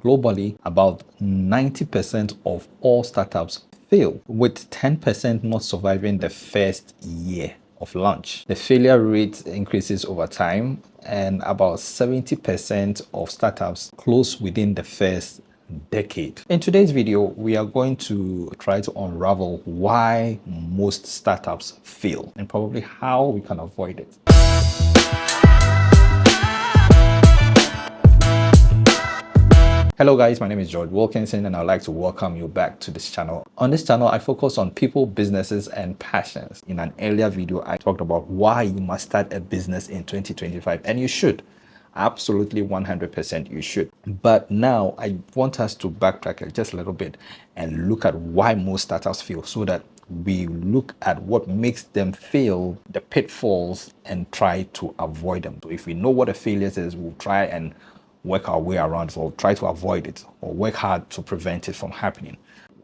Globally, about 90% of all startups fail, with 10% not surviving the first year of launch. The failure rate increases over time, and about 70% of startups close within the first decade. In today's video, we are going to try to unravel why most startups fail and probably how we can avoid it. Hello guys, my name is George Wilkinson and I'd like to welcome you back to this channel. On this channel, I focus on people, businesses, and passions. In an earlier video, I talked about why you must start a business in 2025, and you should. Absolutely 100% you should. But now I want us to backtrack just a little bit and look at why most startups fail, so that we look at what makes them fail, the pitfalls, and try to avoid them. So if we know what the failures is, we'll try and work our way around it, or try to avoid it, or work hard to prevent it from happening.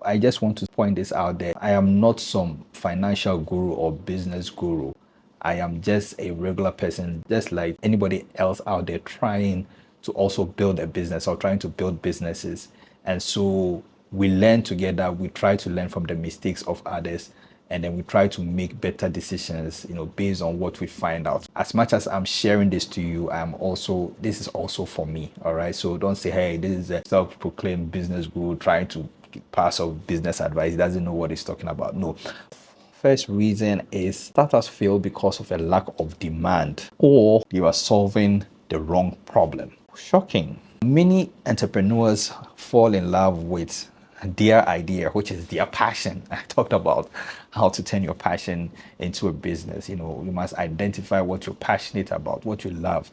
I just want to point this out there. I am not some financial guru or business guru. I am just a regular person, just like anybody else out there trying to also build a business or trying to build businesses. And so we learn together, we try to learn from the mistakes of others, and then we try to make better decisions, based on what we find out. As much as I'm sharing this to you, this is also for me. All right. So don't say, hey, this is a self-proclaimed business guru trying to pass off business advice. He doesn't know what he's talking about. No. First reason is startups fail because of a lack of demand, or you are solving the wrong problem. Shocking. Many entrepreneurs fall in love with their idea, which is their passion. I talked about how to turn your passion into a business. You must identify what you're passionate about, what you love.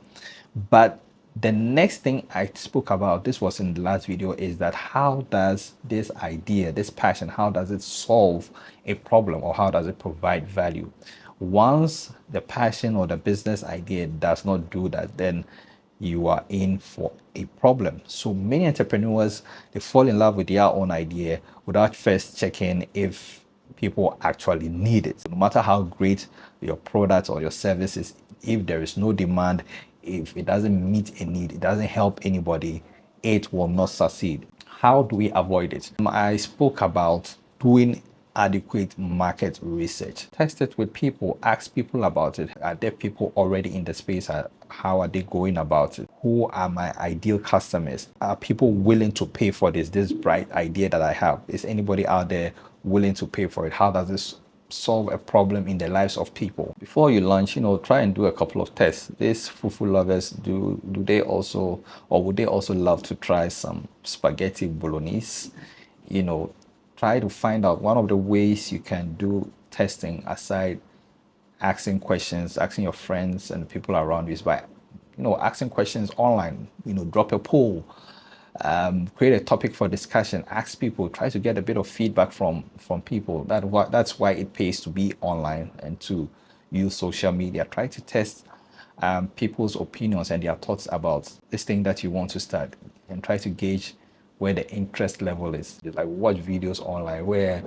But the next thing I spoke about, this was in the last video, is that how does this idea, this passion, how does it solve a problem, or how does it provide value? Once the passion or the business idea does not do that, then you are in for a problem. So many entrepreneurs, they fall in love with their own idea without first checking if people actually need it. No matter how great your product or your service is, if there is no demand, if it doesn't meet a need, it doesn't help anybody, it will not succeed. How do we avoid it? I spoke about doing adequate market research. Test it with people, ask people about it. Are there people already in the space? How are they going about it? Who are my ideal customers? Are people willing to pay for this bright idea that I have? Is anybody out there willing to pay for it? How does this solve a problem in the lives of people? Before you launch, try and do a couple of tests. These fufu lovers, do they also, or would they also love to try some spaghetti bolognese? Try to find out. One of the ways you can do testing, aside asking questions, asking your friends and people around you, is by asking questions online. Drop a poll, create a topic for discussion, ask people, try to get a bit of feedback from people. That's why it pays to be online and to use social media. Try to test people's opinions and their thoughts about this thing that you want to start, and try to gauge where the interest level is. Like, watch videos online where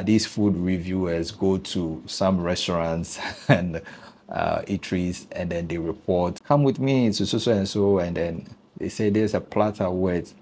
these food reviewers go to some restaurants and eateries, and then they report, come with me to so and so, and then they say there's a platter with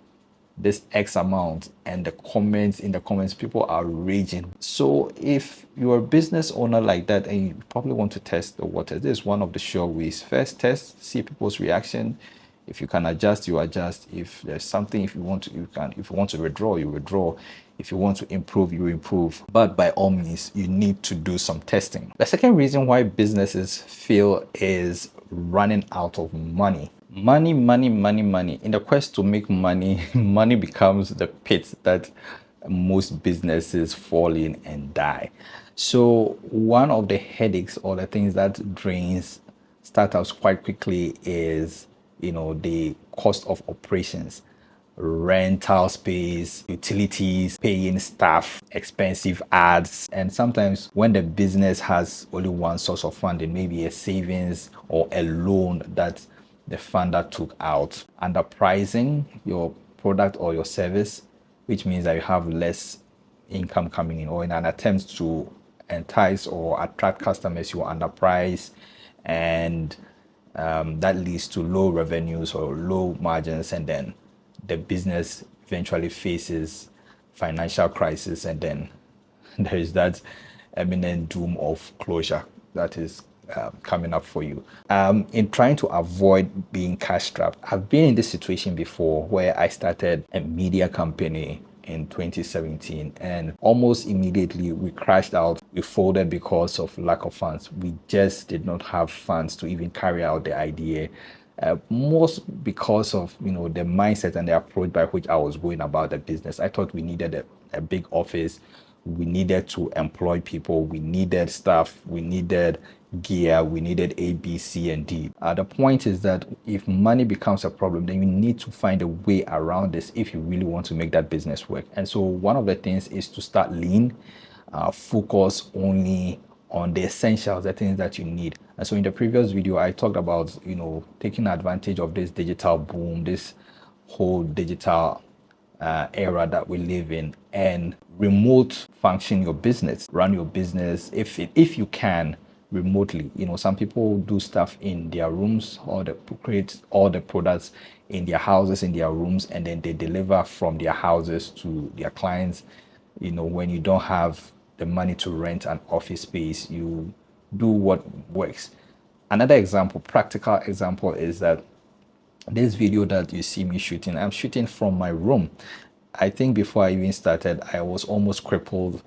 this X amount, and in the comments people are raging. So if you're a business owner like that and you probably want to test the water, this is one of the sure ways. First, test, see people's reaction. If you can adjust, you adjust. If there's something, if you want to withdraw, you withdraw. If you want to improve, you improve. But by all means, you need to do some testing. The second reason why businesses fail is running out of money. Money. In the quest to make money, money becomes the pit that most businesses fall in and die. So one of the headaches, or the things that drains startups quite quickly, is the cost of operations. Rental space, utilities, paying staff, expensive ads. And sometimes when the business has only one source of funding, maybe a savings or a loan that the funder took out, underpricing your product or your service, which means that you have less income coming in, or in an attempt to entice or attract customers, you underprice, and that leads to low revenues or low margins, and then the business eventually faces financial crisis, and then there is that imminent doom of closure that is coming up for you. In trying to avoid being cash strapped, I've been in this situation before where I started a media company in 2017, and almost immediately we crashed out. We folded because of lack of funds. We just did not have funds to even carry out the idea. Most because of the mindset and the approach by which I was going about the business. I thought we needed a big office, we needed to employ people, we needed staff, we needed gear, we needed A, B, C, and D. The point is that if money becomes a problem, then you need to find a way around this if you really want to make that business work. And so one of the things is to start lean, focus only on the essentials, the things that you need. And so in the previous video, I talked about, taking advantage of this digital boom, this whole digital era that we live in, and remote function your business, run your business if you can remotely. Some people do stuff in their rooms, or they create all the products in their houses, in their rooms, and then they deliver from their houses to their clients. When you don't have the money to rent an office space, you do what works. Another example, practical example, is that this video that you see me shooting, I'm shooting from my room. I think before I even started, I was almost crippled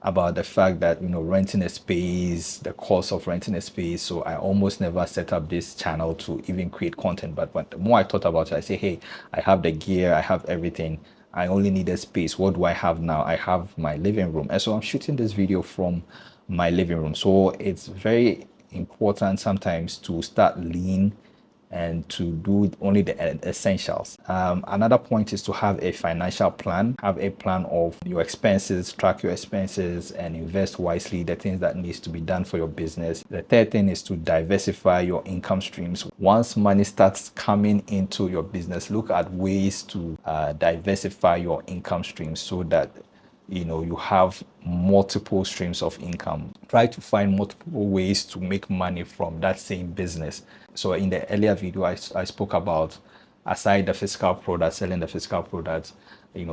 about the fact that renting a space, the cost of renting a space. So I almost never set up this channel to even create content. But the more I thought about it, I say, hey, I have the gear, I have everything, I only need a space. What do I have now? I have my living room. And so I'm shooting this video from my living room. So it's very important sometimes to start lean and to do only the essentials. Another point is to have a financial plan. Have a plan of your expenses, track your expenses, and invest wisely, the things that needs to be done for your business. The third thing is to diversify your income streams. Once money starts coming into your business, look at ways to diversify your income streams so that you have multiple streams of income. Try to find multiple ways to make money from that same business. So in the earlier video, I spoke about, aside the physical product, selling the physical product,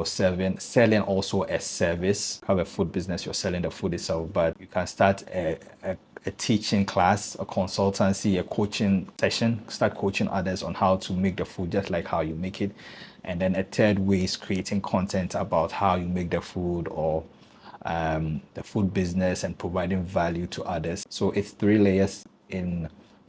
selling also a service. Have a food business, you're selling the food itself, but you can start a teaching class, a consultancy, a coaching session, start coaching others on how to make the food just like how you make it. And then a third way is creating content about how you make the food, or the food business, and providing value to others. So it's 3 layers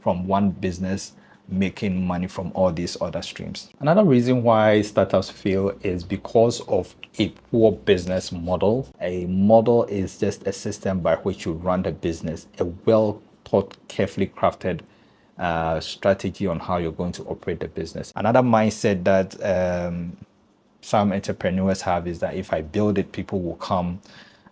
from one business, making money from all these other streams. Another reason why startups fail is because of a poor business model. A model is just a system by which you run the business, a well thought, carefully crafted strategy on how you're going to operate the business. Another mindset that some entrepreneurs have is that if I build it, people will come.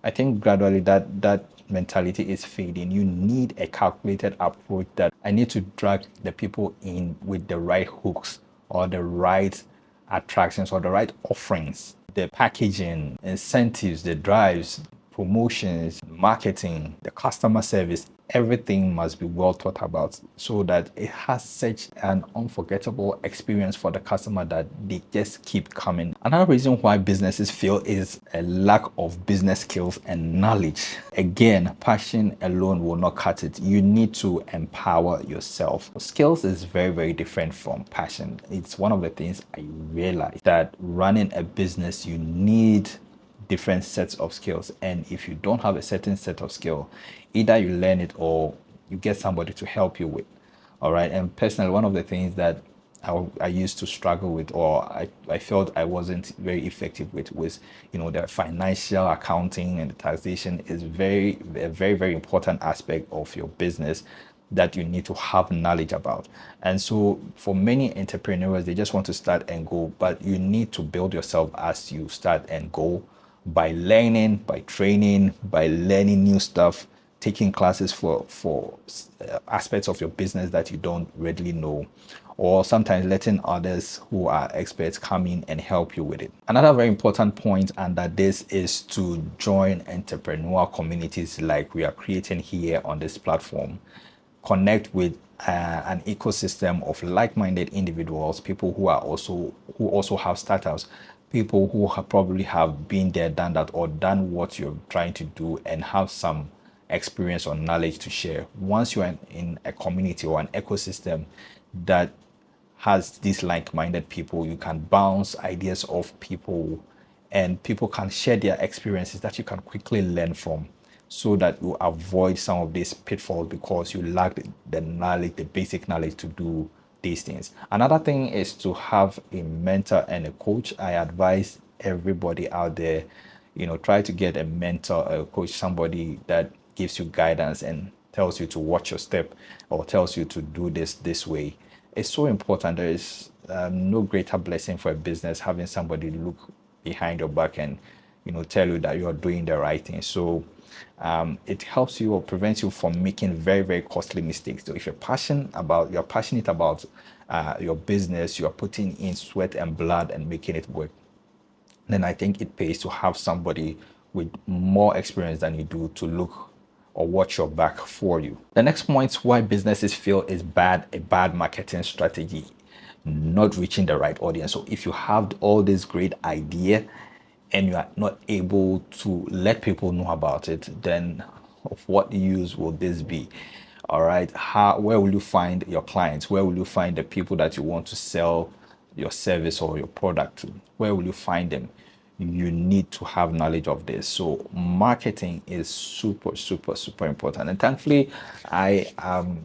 I think gradually that mentality is fading. You need a calculated approach that I need to drag the people in with the right hooks, or the right attractions, or the right offerings, the packaging, incentives, the drives, promotions, marketing, the customer service. Everything must be well thought about so that it has such an unforgettable experience for the customer that they just keep coming. Another reason why businesses fail is a lack of business skills and knowledge. Again, passion alone will not cut it. You need to empower yourself. Skills is very, very different from passion. It's one of the things I realized, that running a business, you need different sets of skills, and if you don't have a certain set of skill, either you learn it or you get somebody to help you with. All right. And personally, one of the things that I used to struggle with, or I felt I wasn't very effective with, was the financial accounting and the taxation is a very, very important aspect of your business that you need to have knowledge about. And so for many entrepreneurs, they just want to start and go, but you need to build yourself as you start and go, by learning, by training, by learning new stuff, taking classes for aspects of your business that you don't readily know, or sometimes letting others who are experts come in and help you with it. Another very important point under this is to join entrepreneurial communities like we are creating here on this platform. Connect with an ecosystem of like-minded individuals, people who also have startups, people who probably have been there, done that, or done what you're trying to do and have some experience or knowledge to share. Once you're in a community or an ecosystem that has these like-minded people, you can bounce ideas off people and people can share their experiences that you can quickly learn from, so that you avoid some of these pitfalls because you lack the knowledge, the basic knowledge to do these things. Another thing is to have a mentor and a coach. I advise everybody out there, try to get a mentor, a coach, somebody that gives you guidance and tells you to watch your step or tells you to do this way. It's so important. There is no greater blessing for a business having somebody look behind your back and tell you that you're doing the right thing. So it helps you or prevents you from making very, very costly mistakes. So if you're passionate about your business, you're putting in sweat and blood and making it work, then I think it pays to have somebody with more experience than you do to look or watch your back for you. The next point why businesses fail is a bad marketing strategy, not reaching the right audience. So if you have all this great idea and you are not able to let people know about it, then of what use will this be? All right, where will you find your clients? Where will you find the people that you want to sell your service or your product to? Where will you find them? You need to have knowledge of this. So marketing is super, super, super important. And thankfully, this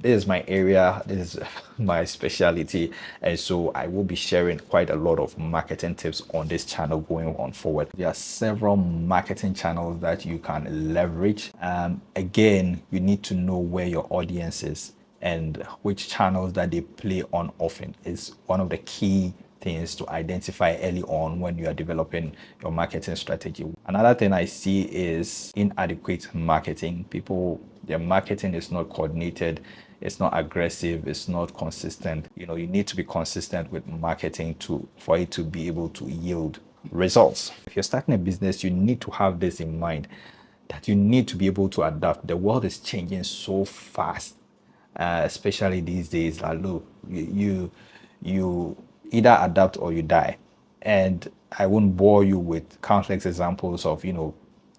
is my area, this is my specialty. And so I will be sharing quite a lot of marketing tips on this channel going on forward. There are several marketing channels that you can leverage. Again, you need to know where your audience is and which channels that they play on often is one of the key things to identify early on when you are developing your marketing strategy. Another thing I see is inadequate marketing. Their marketing is not coordinated, it's not aggressive, it's not consistent. You need to be consistent with marketing for it to be able to yield results. If you're starting a business, you need to have this in mind, that you need to be able to adapt. The world is changing so fast, especially these days. Look, you either adapt or you die. And I won't bore you with countless examples of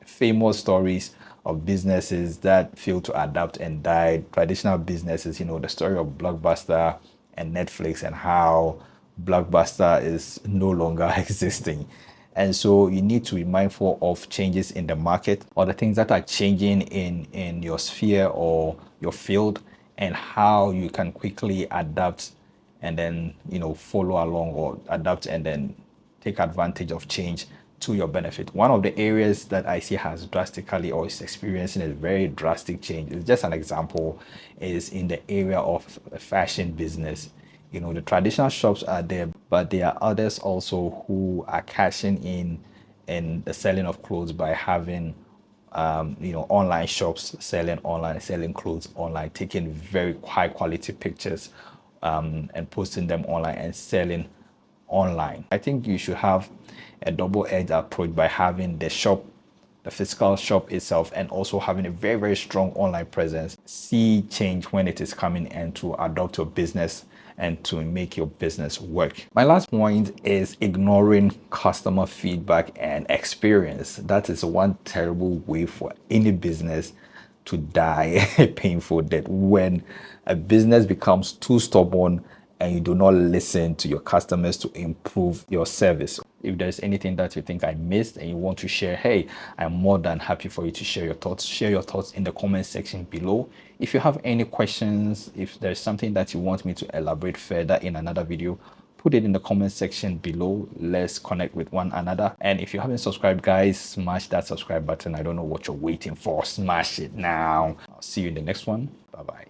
famous stories of businesses that failed to adapt and died. Traditional businesses, the story of Blockbuster and Netflix and how Blockbuster is no longer existing. And so you need to be mindful of changes in the market or the things that are changing in your sphere or your field, and how you can quickly adapt and then follow along, or adapt and then take advantage of change to your benefit. One of the areas that I see has drastically or is experiencing a very drastic change, is just an example, is in the area of fashion business. The traditional shops are there, but there are others also who are cashing in the selling of clothes by having online shops, selling clothes online, taking very high quality pictures and posting them online and selling online. I think you should have a double-edged approach by having the physical shop itself, and also having a very, very strong online presence. See change when it is coming, and to adopt your business and to make your business work. My last point is ignoring customer feedback and experience. That is one terrible way for any business to die a painful death, when a business becomes too stubborn and you do not listen to your customers to improve your service. If there's anything that you think I missed and you want to share, hey, I'm more than happy for you to share your thoughts. Share your thoughts in the comment section below. If you have any questions, if there's something that you want me to elaborate further in another video, put it in the comment section below. Let's connect with one another. And if you haven't subscribed, guys, smash that subscribe button. I don't know what you're waiting for. Smash it now. I'll see you in the next one. Bye bye.